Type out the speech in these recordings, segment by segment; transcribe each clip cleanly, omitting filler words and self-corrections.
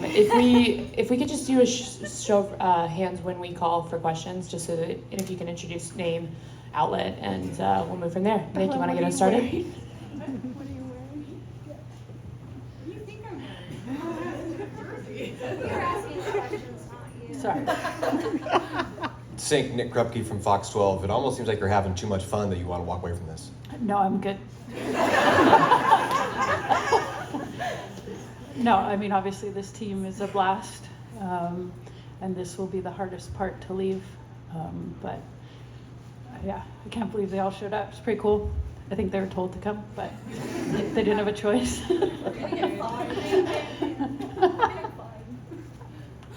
If we could just do a show of hands when we call for questions, just so that, and if you can introduce name, outlet, and we'll move from there. Nick, you want to get us started? What are you wearing? What do you think I'm wearing? Jersey. You're asking questions, not you. Sorry. Sink, Nick Krupke from Fox 12. It almost seems like you're having too much fun that you want to walk away from this. No, I'm good. No, I mean, obviously this team is a blast, and this will be the hardest part to leave. But yeah, I can't believe they all showed up. It's pretty cool. I think they were told to come, but they didn't have a choice.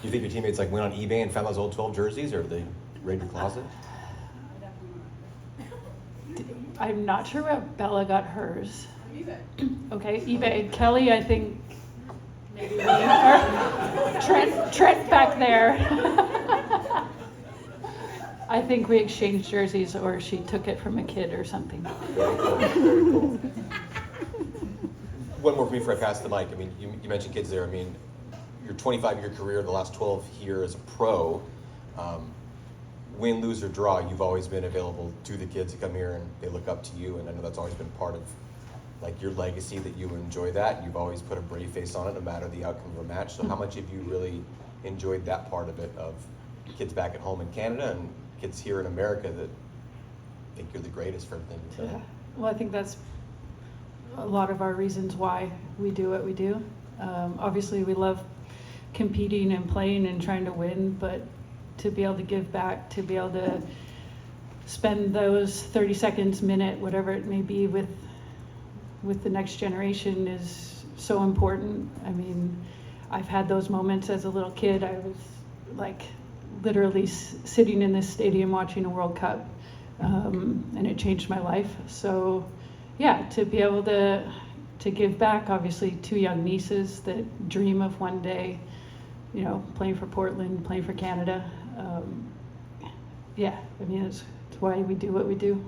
You think your teammates like went on eBay and found those old 12 jerseys, or they raided your closet? I'm not sure where Bella got hers. Okay, eBay. Kelly, I think maybe me. Or Trent back there. I think we exchanged jerseys, or she took it from a kid or something. Very cool. Very cool. One more for me before I pass the mic. I mean, you mentioned kids there. I mean, your 25-year career, the last 12 here as a pro, win, lose, or draw, you've always been available to the kids that come here and they look up to you, and I know that's always been part of like your legacy, that you enjoy that. You've always put a brave face on it no matter the outcome of a match. So how much have you really enjoyed that part of it, of kids back at home in Canada and kids here in America that think you're the greatest for everything you've done? Yeah. Well, I think that's a lot of our reasons why we do what we do. Obviously, we love competing and playing and trying to win, but to be able to give back, to be able to spend those 30 seconds, minute, whatever it may be with the next generation is so important. I mean, I've had those moments as a little kid. I was like literally sitting in this stadium watching a World Cup, and it changed my life. So yeah, to be able to give back, obviously 2 young nieces that dream of one day, you know, playing for Portland, playing for Canada. Yeah, I mean, it's why we do what we do.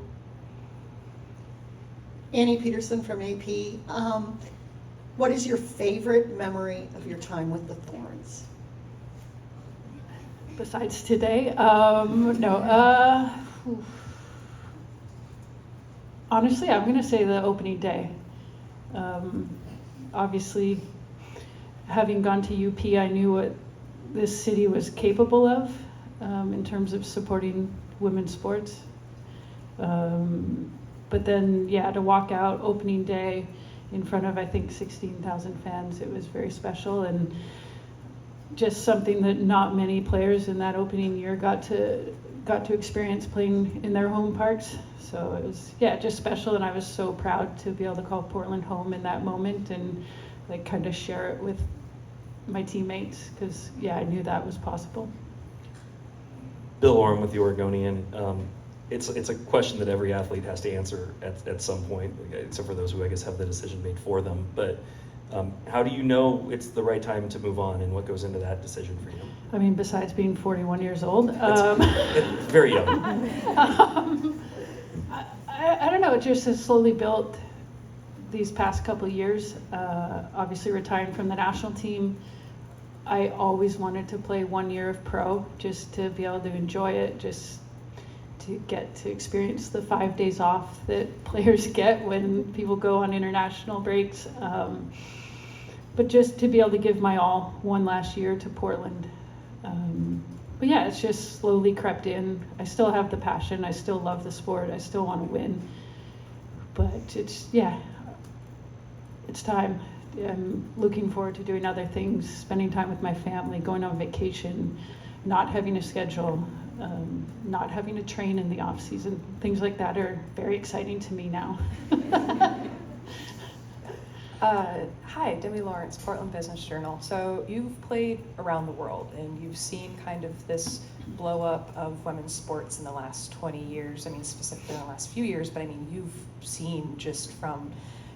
Annie Peterson from AP. What is your favorite memory of your time with the Thorns? Besides today, no. Honestly, I'm going to say the opening day. Obviously, having gone to UP, I knew what this city was capable of in terms of supporting women's sports. But then, yeah, to walk out opening day in front of, I think, 16,000 fans, it was very special, and just something that not many players in that opening year got to experience playing in their home parks. So it was, yeah, just special, and I was so proud to be able to call Portland home in that moment and like kind of share it with my teammates, because yeah, I knew that was possible. Bill Orm with the Oregonian. It's a question that every athlete has to answer at some point, except for those who I guess have the decision made for them. But how do you know it's the right time to move on, and what goes into that decision for you? I mean, besides being 41 years old, It's very young. I don't know. It just has slowly built these past couple of years. Obviously, retiring from the national team, I always wanted to play 1 year of pro, just to be able to enjoy it, just to get to experience the 5 days off that players get when people go on international breaks. But just to be able to give my all one last year to Portland. But yeah, it's just slowly crept in. I still have the passion. I still love the sport. I still want to win. But it's time. I'm looking forward to doing other things, spending time with my family, going on vacation, not having a schedule, not having to train in the off season. Things like that are very exciting to me now. Hi, Demi Lawrence, Portland Business Journal. So you've played around the world, and you've seen kind of this blow up of women's sports in the last 20 years. I mean, specifically in the last few years, but I mean, you've seen just from,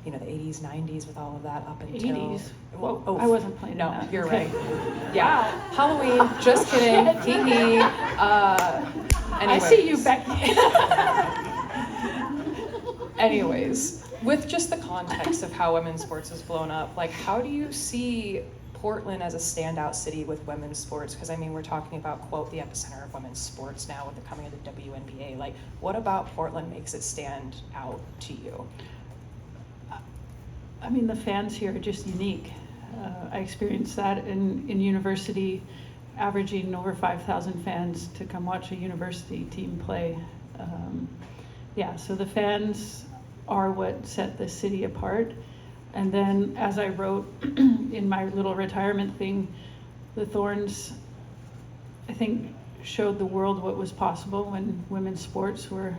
you know, the 80s, 90s with all of that up until... 80s? Well, I wasn't playing No, in that. you're Okay. right. Yeah. Halloween, just kidding. Hee hee. I see you back. Anyways, with just the context of how women's sports has blown up, like, how do you see Portland as a standout city with women's sports, because I mean, we're talking about, quote, the epicenter of women's sports now with the coming of the WNBA. Like, what about Portland makes it stand out to you? I mean, the fans here are just unique. I experienced that in university, averaging over 5,000 fans to come watch a university team play. Yeah, so the fans are what set the city apart. And then, as I wrote in my little retirement thing, the Thorns, I think, showed the world what was possible when women's sports were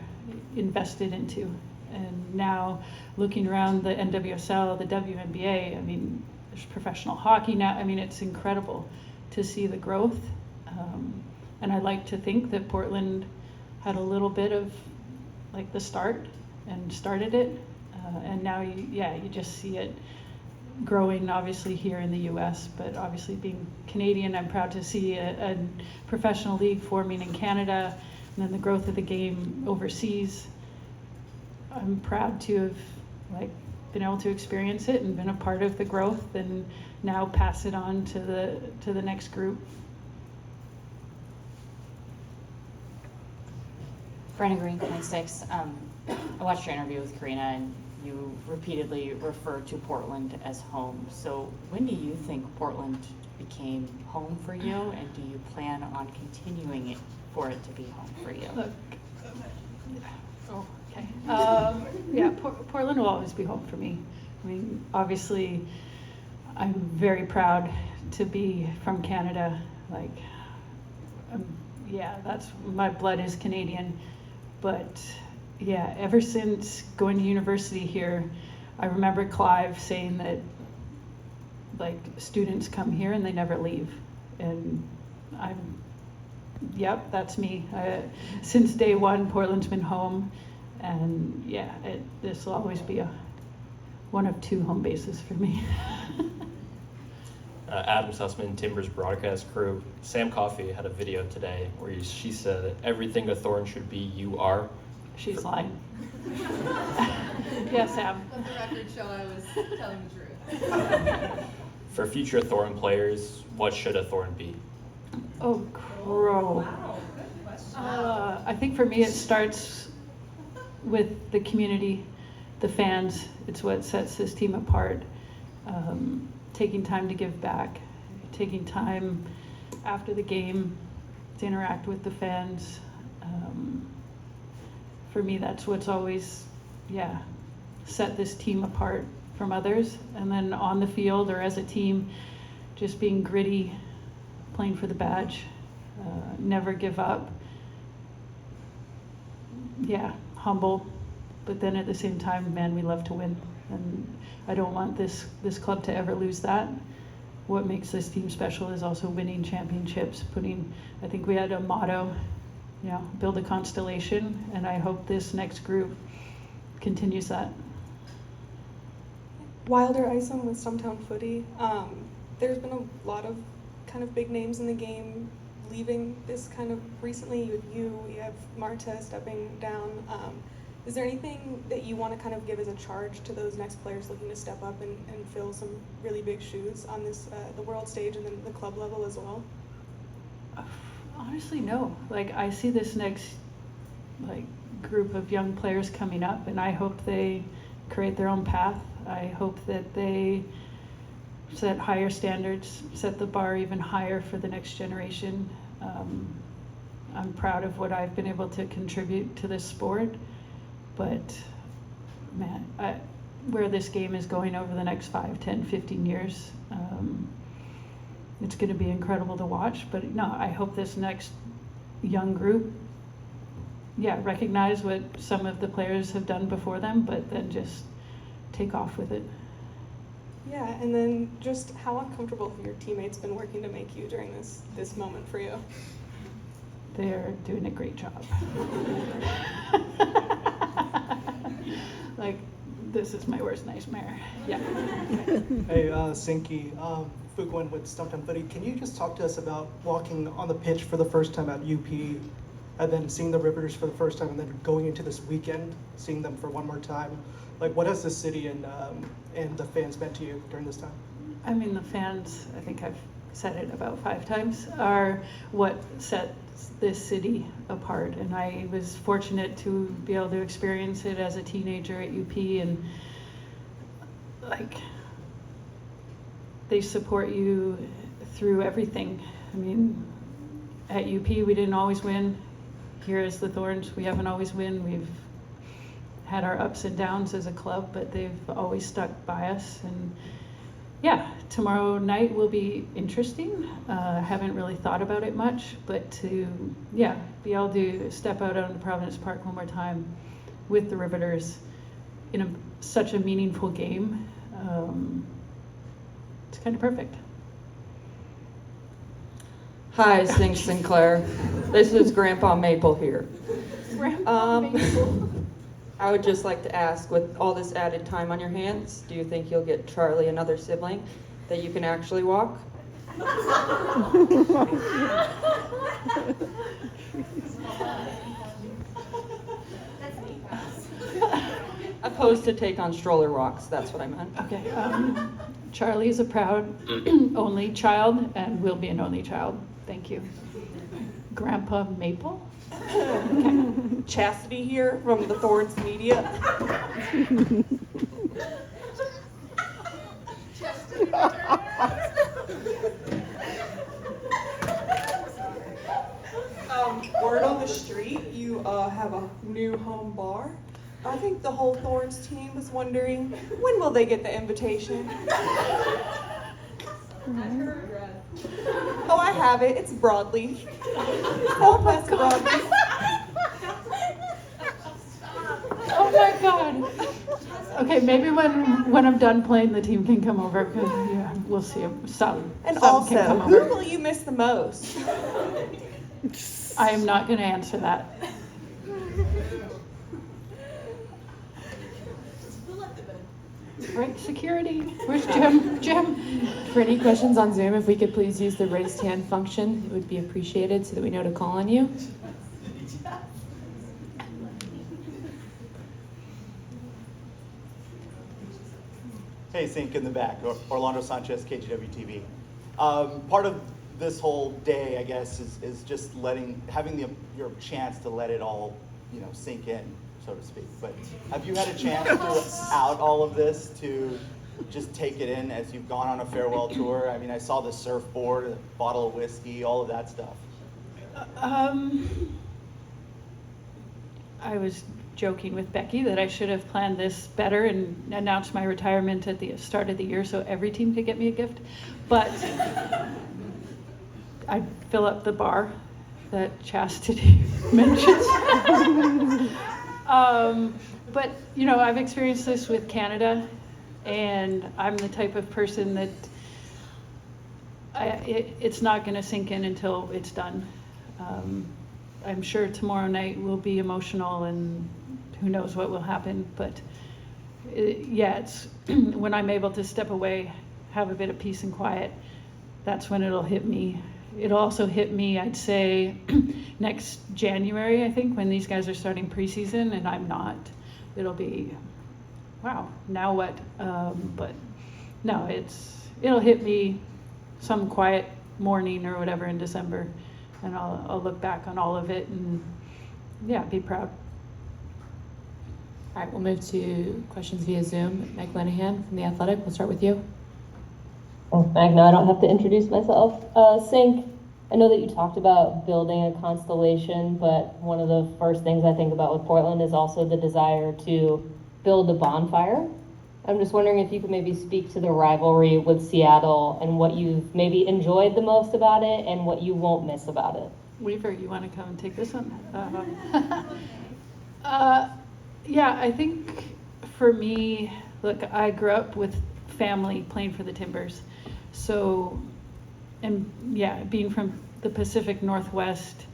invested into. And now, looking around the NWSL, the WNBA, I mean, there's professional hockey now. I mean, it's incredible to see the growth. And I like to think that Portland had a little bit of like the start and started it. And now you just see it growing, obviously here in the U.S., but obviously being Canadian, I'm proud to see a professional league forming in Canada, and then the growth of the game overseas. I'm proud to have been able to experience it and been a part of the growth, and now pass it on to the next group. Brenna Green, 26. I watched your interview with Karina, and you repeatedly refer to Portland as home. So when do you think Portland became home for you, and do you plan on continuing it for it to be home for you? Look, okay. Yeah, Portland will always be home for me. I mean, obviously, I'm very proud to be from Canada. Like, yeah, that's, my blood is Canadian. But yeah, ever since going to university here, I remember Clive saying that like students come here and they never leave. And yep, that's me. Since day one, Portland's been home. And yeah, this will always be one of two home bases for me. Adam Sussman, Timbers broadcast crew. Sam Coffey had a video today where she said, everything a Thorn should be, you are. She's lying. Yes, Sam. Let the record show I was telling the truth. For future Thorn players, what should a Thorn be? Oh, crow. Wow, good question. I think for me it starts with the community, the fans. It's what sets this team apart. Taking time to give back, taking time after the game to interact with the fans. For me, that's what's always, set this team apart from others. And then on the field or as a team, just being gritty, playing for the badge, never give up. Yeah, humble, but then at the same time, man, we love to win. And I don't want this club to ever lose that. What makes this team special is also winning championships, I think we had a motto, build a constellation, and I hope this next group continues that. Wilder Isom with Stumptown Footy. There's been a lot of kind of big names in the game leaving this kind of recently. You have Marta stepping down. Is there anything that you want to kind of give as a charge to those next players looking to step up and fill some really big shoes on this the world stage and then the club level as well? Honestly, no. I see this next group of young players coming up, and I hope they create their own path. I hope that they set higher standards, set the bar even higher for the next generation. I'm proud of what I've been able to contribute to this sport. But man, where this game is going over the next 5, 10, 15 years, it's going to be incredible to watch. But no, I hope this next young group, recognize what some of the players have done before them, but then just take off with it. Yeah, and then just how uncomfortable have your teammates been working to make you during this moment for you? They're doing a great job. This is my worst nightmare. Yeah. Hey, Sinky, Fuquin with Stumptown Footy. Can you just talk to us about walking on the pitch for the first time at UP, and then seeing the Riveters for the first time, and then going into this weekend, seeing them for one more time? What has the city and the fans meant to you during this time? I mean, the fans, I think I've said it about 5 times, are what sets this city apart. And I was fortunate to be able to experience it as a teenager at UP, and like, they support you through everything. I mean, at UP, we didn't always win. Here as the Thorns, we haven't always win. We've had our ups and downs as a club, but they've always stuck by us. And yeah, tomorrow night will be interesting. Haven't really thought about it much, but to, yeah, be able to step out onto Providence Park one more time with the Riveters in such a meaningful game, it's kind of perfect. Hi, Sinclair. This is Grandpa Maple here. Grandpa Maple. I would just like to ask, with all this added time on your hands, do you think you'll get Charlie another sibling that you can actually walk? Opposed to take on stroller walks, that's what I meant. Okay, Charlie is a proud only child and will be an only child. Thank you. Grandpa Maple? Chastity here from the Thorns Media. Word on the street, you have a new home bar. I think the whole Thorns team was wondering, when will they get the invitation? Oh, I have it. It's broadleaf. Southwest broadleaf. Oh my God. Okay, maybe when I'm done playing, the team can come over, because yeah, we'll see if some And can also, come who over. will you miss the most? I am not going to answer that. Right, security. Where's Jim? Jim. For any questions on Zoom, if we could please use the raised hand function, it would be appreciated so that we know to call on you. Hey, Sink in the back, Orlando Sanchez, KGW-TV. Part of this whole day, I guess, is just having your chance to let it all, sink in, so to speak. But have you had a chance throughout all of this to just take it in as you've gone on a farewell tour? I mean, I saw the surfboard, a bottle of whiskey, all of that stuff. I was joking with Becky that I should have planned this better and announced my retirement at the start of the year so every team could get me a gift. But I fill up the bar that Chastity mentions. But, I've experienced this with Canada, and I'm the type of person that it's not going to sink in until it's done. I'm sure tomorrow night will be emotional, and who knows what will happen, but it's when I'm able to step away, have a bit of peace and quiet, that's when it'll hit me. It'll also hit me, I'd say, next January, I think, when these guys are starting preseason and I'm not. It'll be, wow, now what? But no, it'll hit me some quiet morning or whatever in December, and I'll look back on all of it and, yeah, be proud. All right, we'll move to questions via Zoom. Meg Linehan from The Athletic, we'll start with you. Thanks, Meg. No, I don't have to introduce myself. Sink, I know that you talked about building a constellation, but one of the first things I think about with Portland is also the desire to build a bonfire. I'm just wondering if you could maybe speak to the rivalry with Seattle and what you've maybe enjoyed the most about it and what you won't miss about it. Weaver, you want to come and take this one? Yeah, I think for me, look, I grew up with family playing for the Timbers. So, and yeah, being from the Pacific Northwest,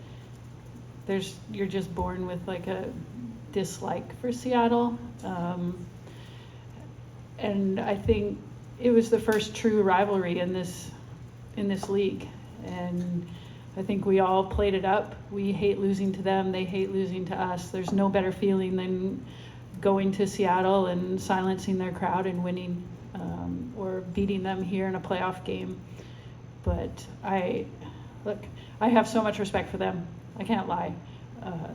you're just born with like a dislike for Seattle. And I think it was the first true rivalry in this league. And I think we all played it up. We hate losing to them. They hate losing to us. There's no better feeling than going to Seattle and silencing their crowd and winning, or beating them here in a playoff game. But I have so much respect for them. I can't lie.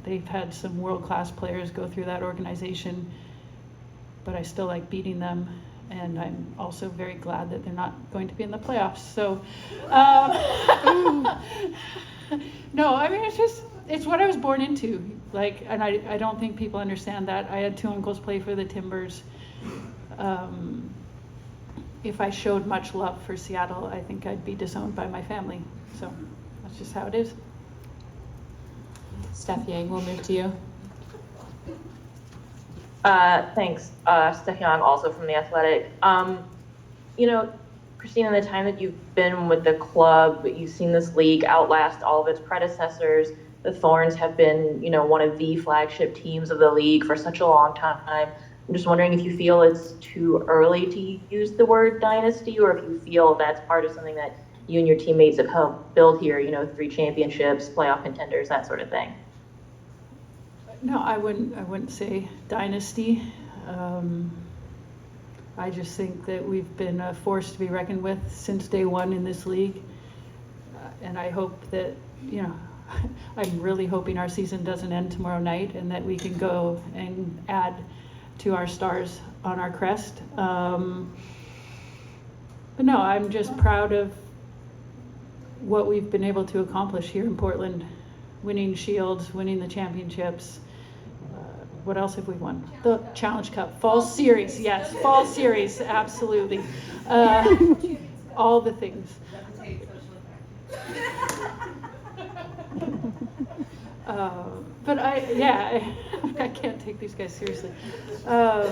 They've had some world-class players go through that organization, but I still like beating them. And I'm also very glad that they're not going to be in the playoffs. So, no, I mean, it's what I was born into. Like, and I don't think people understand that. I had 2 uncles play for the Timbers. If I showed much love for Seattle, I think I'd be disowned by my family. So that's just how it is. Steph Yang, we'll move to you. Thanks. Steph Young, also from The Athletic. You know, Christina, in the time that you've been with the club, you've seen this league outlast all of its predecessors. The Thorns have been, you know, one of the flagship teams of the league for such a long time. I'm just wondering if you feel it's too early to use the word dynasty, or if you feel that's part of something that you and your teammates have helped build here, you know, 3 championships, playoff contenders, that sort of thing. No, I wouldn't say dynasty. I just think that we've been a force to be reckoned with since day one in this league. And I hope that, you know, I'm really hoping our season doesn't end tomorrow night and that we can go and add to our stars on our crest. But no, I'm just proud of what we've been able to accomplish here in Portland. Winning Shields, winning the championships. What else have we won? The Challenge Cup, Fall Series, yes, Fall Series, absolutely. All the things. But I can't take these guys seriously. No,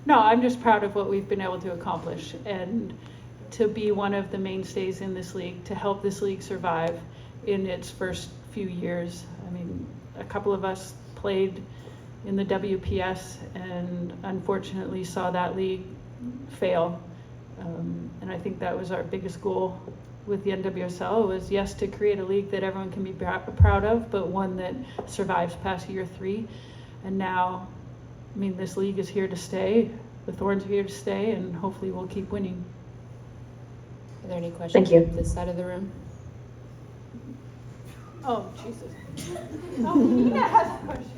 I'm just proud of what we've been able to accomplish and to be one of the mainstays in this league, to help this league survive in its first few years. I mean, a couple of us played in the WPS and unfortunately saw that league fail. And I think that was our biggest goal with the NWSL, was yes, to create a league that everyone can be proud of, but one that survives past year 3. And now, I mean, this league is here to stay. The Thorns are here to stay, and hopefully we'll keep winning. Are there any questions from this side of the room? Oh, Jesus. Oh, Nina has a question.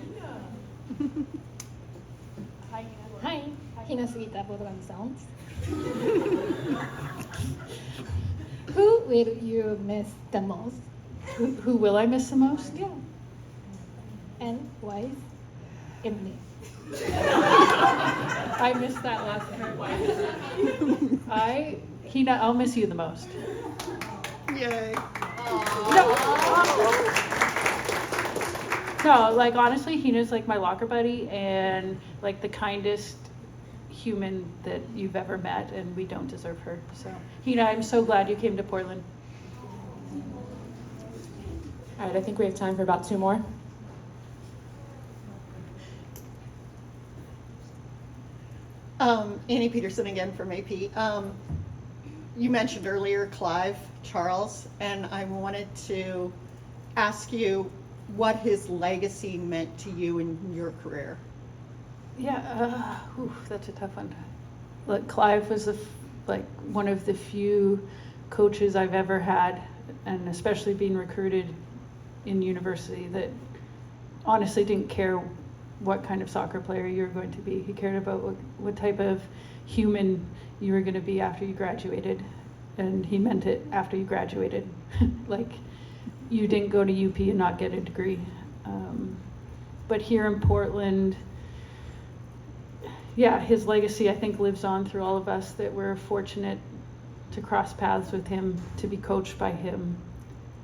Hi, Hina Sugita, Portland Sounds. Who will you miss the most? Who will I miss the most? Yeah. And why is Emily? I missed that last part. Hina, I'll miss you the most. Yay. No, like honestly, Hina's like my locker buddy and like the kindest human that you've ever met, and we don't deserve her. So, Hina, I'm so glad you came to Portland. All right, I think we have time for about 2 more. Annie Peterson again from AP. You mentioned earlier Clive Charles, and I wanted to ask you what his legacy meant to you in your career. Yeah, that's a tough one. Look, Clive was like one of the few coaches I've ever had, and especially being recruited in university, that honestly didn't care what kind of soccer player you were going to be. He cared about what type of human you were going to be after you graduated, and he meant it after you graduated. Like, you didn't go to UP and not get a degree. But here in Portland, yeah, his legacy I think lives on through all of us that we're fortunate to cross paths with him, to be coached by him.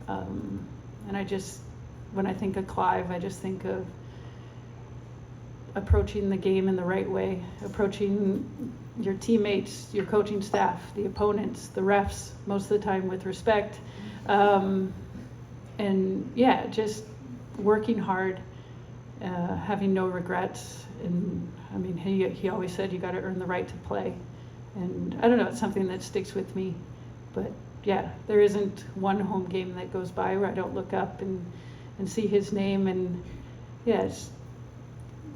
And when I think of Clive, I just think of approaching the game in the right way, approaching your teammates, your coaching staff, the opponents, the refs, most of the time with respect. And yeah, just working hard, having no regrets. And I mean, he always said you got to earn the right to play. And I don't know, it's something that sticks with me. But yeah, there isn't one home game that goes by where I don't look up and see his name. And yeah, it's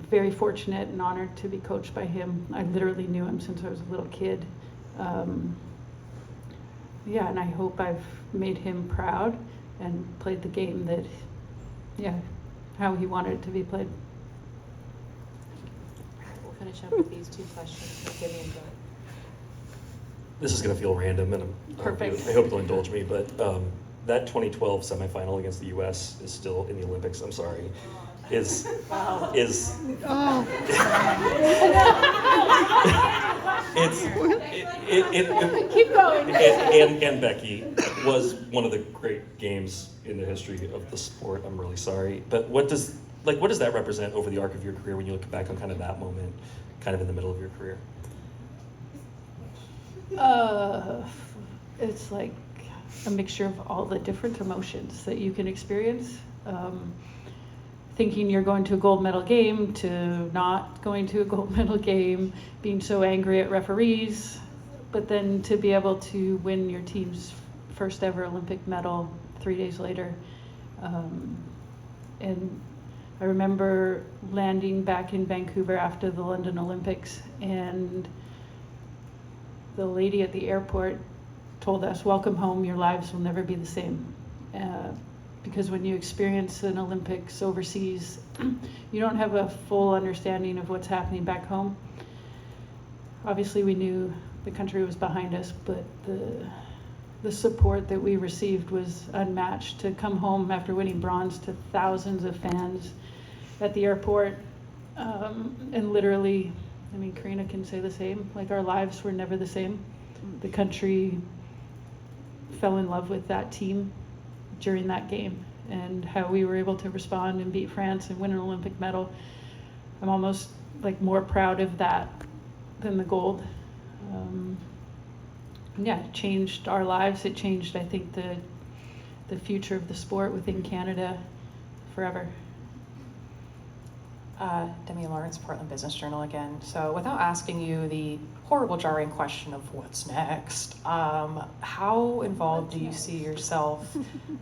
very fortunate and honored to be coached by him. I literally knew him since I was a little kid. Yeah, and I hope I've made him proud and played the game that, yeah, how he wanted it to be played. We'll finish up with these two questions for Jimmy and Bill. This is going to feel random, and Perfect. I hope you'll indulge me, but that 2012 semifinal against the U.S. is still in the Olympics. I'm sorry. Is Oh. it's Keep going. and Becky was one of the great games in the history of the sport. I'm really sorry, but what does that represent over the arc of your career when you look back on kind of that moment, kind of in the middle of your career? It's like a mixture of all the different emotions that you can experience. Thinking you're going to a gold medal game to not going to a gold medal game, being so angry at referees, but then to be able to win your team's first ever Olympic medal 3 days later. And I remember landing back in Vancouver after the London Olympics, and the lady at the airport told us, "Welcome home, your lives will never be the same." Because when you experience an Olympics overseas, you don't have a full understanding of what's happening back home. Obviously, we knew the country was behind us, but the support that we received was unmatched. To come home after winning bronze to thousands of fans at the airport, and literally, I mean, Karina can say the same, like our lives were never the same. The country fell in love with that team during that game, and how we were able to respond and beat France and win an Olympic medal. I'm almost like more proud of that than the gold. Yeah, it changed our lives. It changed, I think, the future of the sport within Canada forever. Demi Lawrence, Portland Business Journal again. So without asking you the horrible, jarring question of what's next, how involved do you see yourself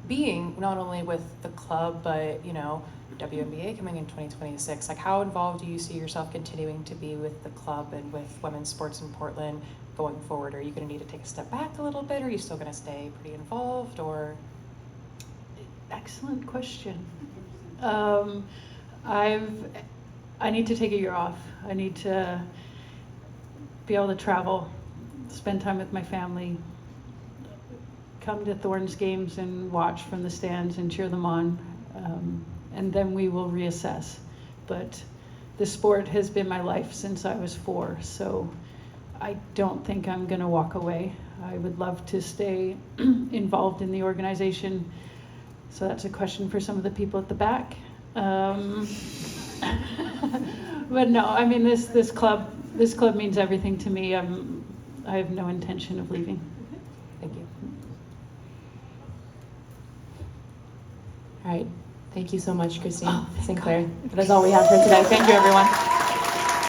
being, not only with the club, but, you know, WNBA coming in 2026? Like, how involved do you see yourself continuing to be with the club and with women's sports in Portland going forward? Are you going to need to take a step back a little bit? Or are you still going to stay pretty involved? Or Excellent question. I need to take a year off. I need to be able to travel, spend time with my family, come to Thorns games and watch from the stands and cheer them on, and then we will reassess. But the sport has been my life since I was 4, so I don't think I'm going to walk away. I would love to stay involved in the organization. So that's a question for some of the people at the back. But no, I mean, this club means everything to me. I have no intention of leaving. thank you. All right. Thank you so much, Christine Sinclair. That is all we have for today. Thank you, everyone.